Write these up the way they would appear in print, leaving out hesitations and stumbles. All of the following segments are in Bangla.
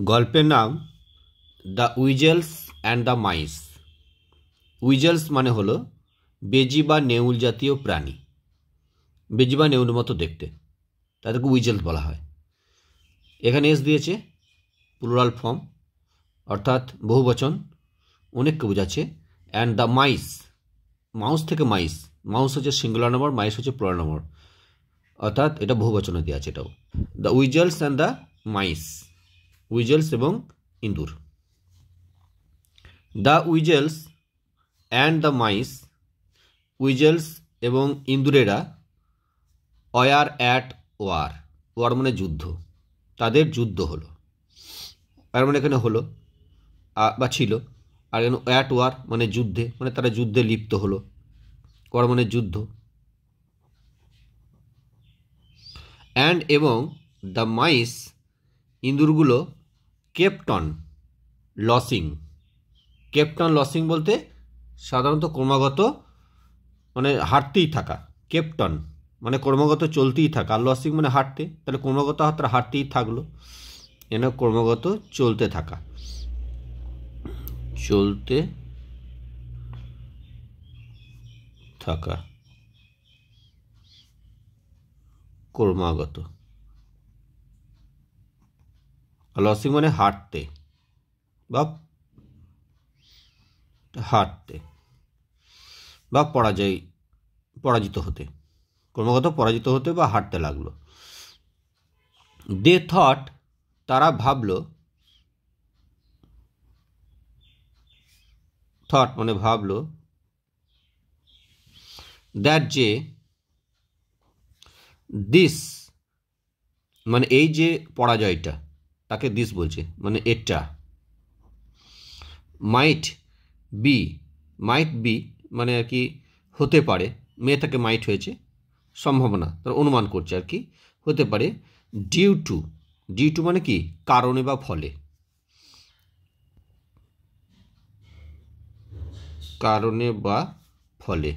গল্পের নাম দ্য উইজেলস অ্যান্ড দ্য মাইস। উইজেলস মানে হলো বেজি বা নেউল জাতীয় প্রাণী, বেজি বা নেউলের মতো দেখতে, তাদেরকে উইজেলস বলা হয়। এখানে এস দিয়েছে প্লুরাল ফর্ম, অর্থাৎ বহুবচন, অনেককে বোঝাচ্ছে। অ্যান্ড দ্য মাইস, মাউস থেকে মাইস, মাউস হচ্ছে সিঙ্গুলার নম্বর, মাইস হচ্ছে প্লুরাল নম্বর, অর্থাৎ এটা বহুবচনে দেওয়া আছে। এটাও দ্য উইজেলস অ্যান্ড দ্য মাইস, উইজেলস এবং ইঁদুর। দ্য উইজেলস অ্যান্ড দ্য মাইস, উইজেলস এবং ইঁদুরেরা ওয়ার অ্যাট ওয়ার, ওয়ার মানে যুদ্ধ, তাদের যুদ্ধ হলো। আর মানে এখানে হলো বা ছিল, আর এখানে অ্যাট ওয়ার মানে যুদ্ধে, মানে তারা যুদ্ধে লিপ্ত হলো। ওয়ার মানে যুদ্ধ। অ্যান্ড এবং দ্য মাইস, ইঁদুরগুলো kept on losing. Kept on losing বলতে সাধারণত ক্রমাগত মানে হাঁটতেই থাকা। কেপ্ট অন মানে ক্রমাগত চলতেই থাকা, আর লসিং মানে হাঁটতে, তাহলে ক্রমাগত তারা হাঁটতেই থাকলো, এনে ক্রমাগত চলতে থাকা, চলতে থাকা, ক্রমাগত। লসিং মানে হাঁটতে বা পরাজিত হতে, ক্রমাগত পরাজিত হতে বা হাঁটতে লাগলো। দে থট, তারা ভাবলো, থট মানে ভাবলো, দ্যাট যে, দিস মানে এই যে পরাজয়টা, তাকে দিস বলছে মানে এটা, মাইট বি মানে আর কি হতে পারে, মেয়ে থেকে মাইট হয়েছে, সম্ভাবনা, তার অনুমান করছে আর কি, হতে পারে। ডিউ টু মানে কি কারণে বা ফলে, কারণে বা ফলে।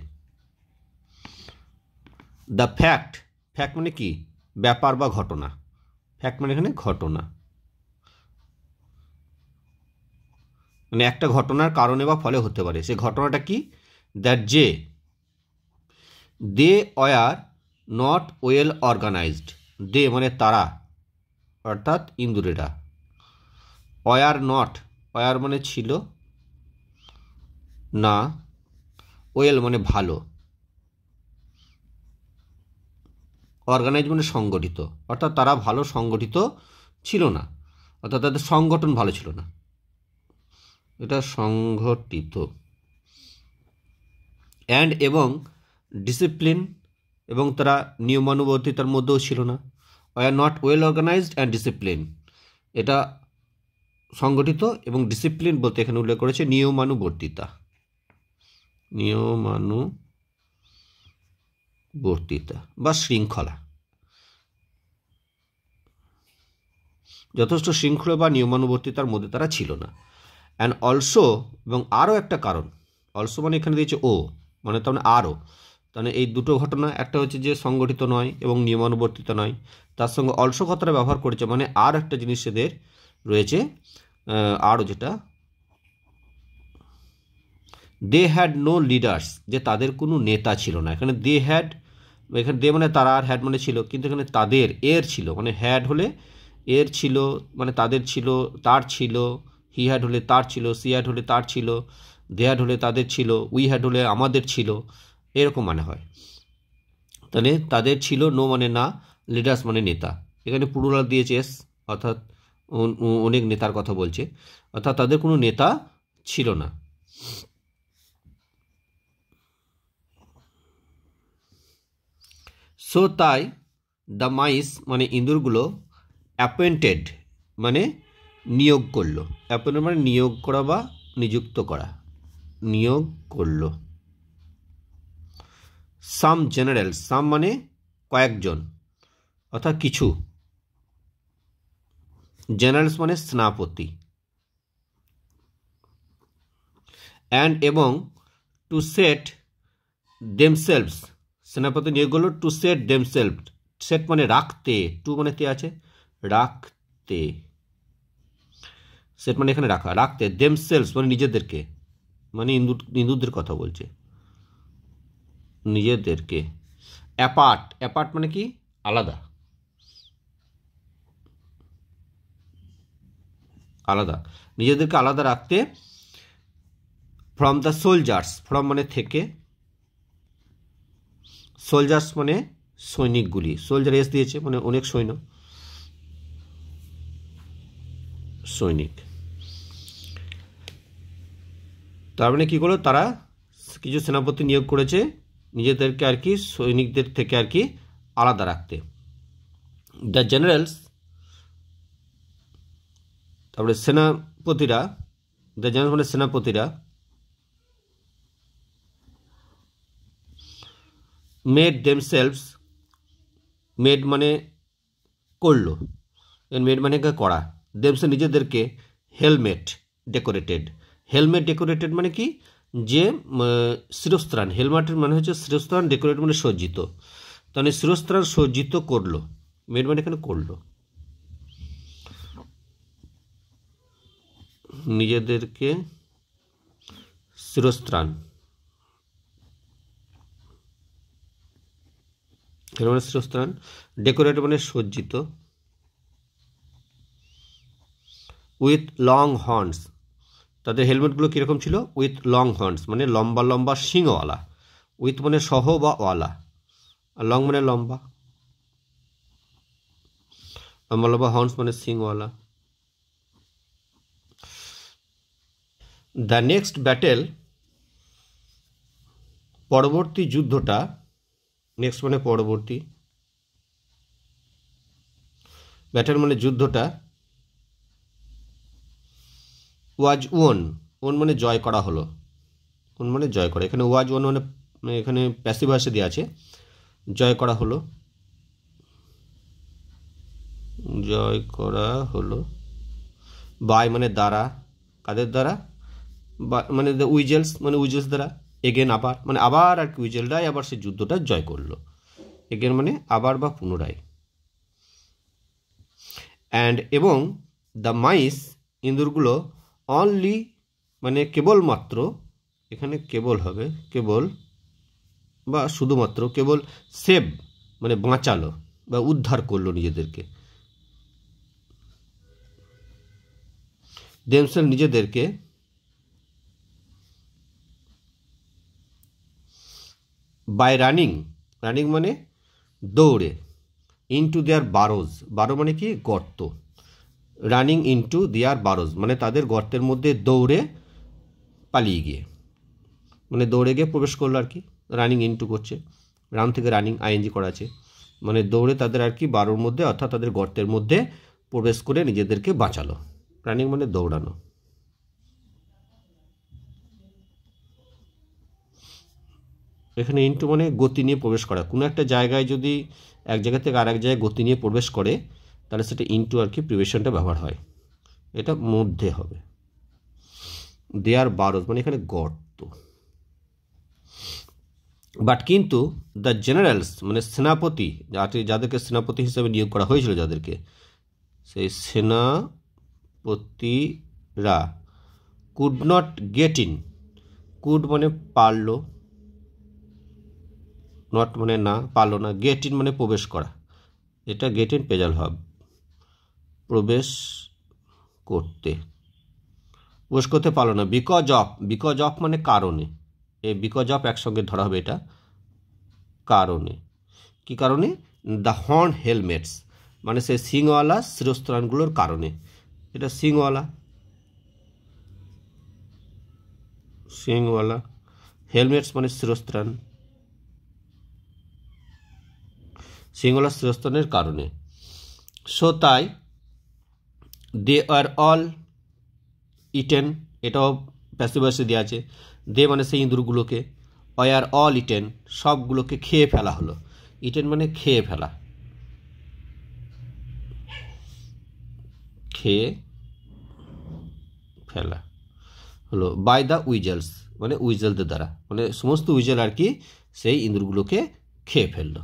দ্য ফ্যাক্ট মানে কি ব্যাপার বা ঘটনা, ফ্যাক্ট মানে এখানে ঘটনা, মানে একটা ঘটনার কারণে বা ফলে হতে পারে। সে ঘটনাটা কি? দ্যাট যে, they were not well organized, they মানে তারা, অর্থাৎ ইঁদুরেরা। ওয়ার নট, ওয়ার মানে ছিল না, ওয়েল মানে ভালো, অর্গানাইজ মানে সংগঠিত, অর্থাৎ তারা ভালো সংগঠিত ছিল না, অর্থাৎ তাদের সংগঠন ভালো ছিল না, এটা সংগঠিত। অ্যান্ড এবং ডিসিপ্লিন, এবং তারা নিয়মানুবর্তিতার মধ্যেও ছিল না। Were not well organised and discipline, এটা সংগঠিত এবং ডিসিপ্লিন বলতে এখানে উল্লেখ করেছে নিয়মানুবর্তিতা, নিয়মানুবর্তিতা বা শৃঙ্খলা, যথেষ্ট শৃঙ্খলা বা নিয়মানুবর্তিতার মধ্যে তারা ছিল না। অ্যান্ড অলসো, এবং আরও একটা কারণ, অলসো মানে এখানে দিয়েছে ও, মানে তার মানে আরও, তাহলে এই দুটো ঘটনা, একটা হচ্ছে যে সংগঠিত নয় এবং নিয়মানুবর্তিত নয়, তার সঙ্গে অলসো কথাটা ব্যবহার করেছে, মানে আর একটা জিনিস এদের রয়েছে আরও, যেটা দে হ্যাড নো লিডার্স, যে তাদের কোনো নেতা ছিল না। এখানে দে হ্যাড, এখানে দে মানে তারা, আর হ্যাড মানে ছিল, কিন্তু এখানে তাদের, এর ছিল, মানে হ্যাড হলে এর ছিল, মানে তাদের ছিল, তার ছিল, হি হ্যাড হলে তার ছিল, সি হ্যাড হলে তার ছিল, দে হ্যাড হলে তাদের ছিল, উই হ্যাড হলে আমাদের ছিল, এরকম মানে হয়। তাহলে তাদের ছিল, নো মানে না, লিডার্স মানে নেতা, এখানে প্লুরাল দিয়েছে এস, অর্থাৎ অনেক নেতার কথা বলছে, অর্থাৎ তাদের কোনো নেতা ছিল না। সো তাই, দ্য মাইস মানে ইঁদুরগুলো, অ্যাপয়েন্টেড মানে নিয়োগ করলো, অ্যাপয়েন্টেড মানে নিয়োগ করা বা নিযুক্ত করা, নিয়োগ করলো। সাম জেনারেলস, সাম মানে কয়েকজন অর্থাৎ কিছু, জেনারেলস মানে সেনাপতি। অ্যান্ড এবং টু সেট দেমসেলভস, সেনাপতি নিয়োগ করলো, টু সেট দেমসেলভস, সেট মানে রাখতে, টু মানে তে আছে, রাখতে, সেট মানে এখানে রাখা, রাখতে, দেমসেলস মানে নিজেদেরকে, মানে ইঁদুরদের কথা বলছে, নিজেদেরকে। অ্যাপার্ট, অ্যাপার্ট মানে কি আলাদা, আলাদা, নিজেদেরকে আলাদা রাখতে। ফ্রম দ্য সোলজার্স, ফ্রম মানে থেকে, সোলজার্স মানে সৈনিকগুলি, সোলজার এস দিয়েছে মানে অনেক সৈন্য, সৈনিক। তার মানে কী করলো, তারা কিছু সেনাপতি নিয়োগ করেছে নিজেদেরকে আর কি সৈনিকদের থেকে আর কি আলাদা রাখতে। দ্য জেনারেলস, তারপরে সেনাপতিরা, দ্য জেনারেল মানে সেনাপতিরা, মেড দেমসেলভস, মেড মানে করলো, মেড মানে করা, দেমসে নিজেদেরকে, হেলমেট ডেকোরেটেড, হেলমেট ডেকোরেটেড মানে কি যে শিরস্ত্রাণ, হেলমেটের মানে হচ্ছে শিরস্ত্রাণ, ডেকোরেট মানে সজ্জিত, তাহলে শিরস্ত্রাণ সজ্জিত করলো, মেড মানে এখানে করলো, নিজেদেরকে শিরস্ত্রাণ, হেলমেট শিরস্ত্রাণ, ডেকোরেট মানে সজ্জিত, উইথ লং হর্নস, তাদের হেলমেটগুলো কীরকম ছিল, উইথ লং হর্নস মানে লম্বা লম্বা শিংওয়ালা, উইথ মানে সহ বা ওয়ালা, আর লং মানে লম্বা, লম্বা লম্বা, হর্নস মানে শিংওয়ালা। দ্য নেক্সট ব্যাটেল, পরবর্তী যুদ্ধটা, নেক্সট মানে পরবর্তী, ব্যাটেল মানে যুদ্ধটা, ওয়াজ ওন, ওন মানে জয় করা হলো, ওন মানে জয় করা, এখানে ওয়াজ ওন মানে এখানে প্যাসিভ ভয়েসে দেওয়া আছে, জয় করা হলো, জয় করা হলো, বাই মানে দ্বারা, কাদের দ্বারা, মানে দ্য উইজেলস মানে উইজেলস দ্বারা, এগেন আবার মানে আবার আর কি উইজেলরাই আবার সেই যুদ্ধটা জয় করলো, এগেন মানে আবার বা পুনরায়। অ্যান্ড এবং দ্য মাইস ইঁদুরগুলো, অনলি মানে কেবলমাত্র, এখানে কেবল হবে, কেবল বা শুধুমাত্র, কেবল সেভ মানে বাঁচালো বা উদ্ধার করলো নিজেদেরকে, দেমসেল নিজেদেরকে, বাই রানিং, রানিং মানে দৌড়ে, ইনটু দেয়ার বারোজ, বারো মানে কি গর্ত, রানিং ইনটু দেয়ার বারোজ মানে তাদের গর্তের মধ্যে দৌড়ে পালিয়ে গিয়ে, মানে দৌড়ে গিয়ে প্রবেশ করলো আর কি, রানিং ইনটু করছে, রান থেকে রানিং আইএনজি করা আছে, মানে দৌড়ে তাদের আর কি বারোর মধ্যে অর্থাৎ তাদের গর্তের মধ্যে প্রবেশ করে নিজেদেরকে বাঁচালো, রানিং মানে দৌড়ানো। এখানে ইনটু মানে গতি নিয়ে প্রবেশ করা, কোনো একটা জায়গায় যদি এক জায়গা থেকে আরেক জায়গায় গতি নিয়ে প্রবেশ করে তাহলে সেটা ইনটু আর কি প্রিভিশনটা ব্যবহার হয়, এটা মধ্যে হবে। দেয়ার বারোজ মানে এখানে গর্ত, বাট কিন্তু দ্য জেনারেলস মানে সেনাপতি, যাদেরকে সেনাপতি হিসেবে নিয়োগ করা হয়েছিল যাদেরকে, সেই সেনাপতিরা could not get in, could মানে পারলো, নট মানে না, পারলো না, গেট ইন মানে প্রবেশ করা, এটা গেট ইন পেজাল ভাব, প্রবেশ করতে, প্রবেশ করতে পারলো না, বিকজ অফ, বিকজ অফ মানে কারণে, এই বিকজ অফ একসঙ্গে ধরা হবে, এটা কারণে, কি কারণে, দ্য হর্ন হেলমেটস মানে সেই সিংওয়ালা শিরস্ত্রাণগুলোর কারণে, এটা সিংওয়ালা, সিংওয়ালা, হেলমেটস মানে শিরস্ত্রাণ, সিংওয়ালা শিরস্ত্রাণের কারণে। সো তাই দে আর অল ইটেন, এটাও প্যাসিভ ভয়েসে দেওয়া আছে, দে মানে সেই ইঁদুরগুলোকে, আর অল ইটেন সবগুলোকে খেয়ে ফেলা হলো, ইটেন মানে খেয়ে ফেলা, খেয়ে ফেলা হলো, বাই দ্য উইজেলস মানে উইজেলদের দ্বারা, মানে সমস্ত উইজেল আর কি সেই ইঁদুরগুলোকে খেয়ে ফেললো।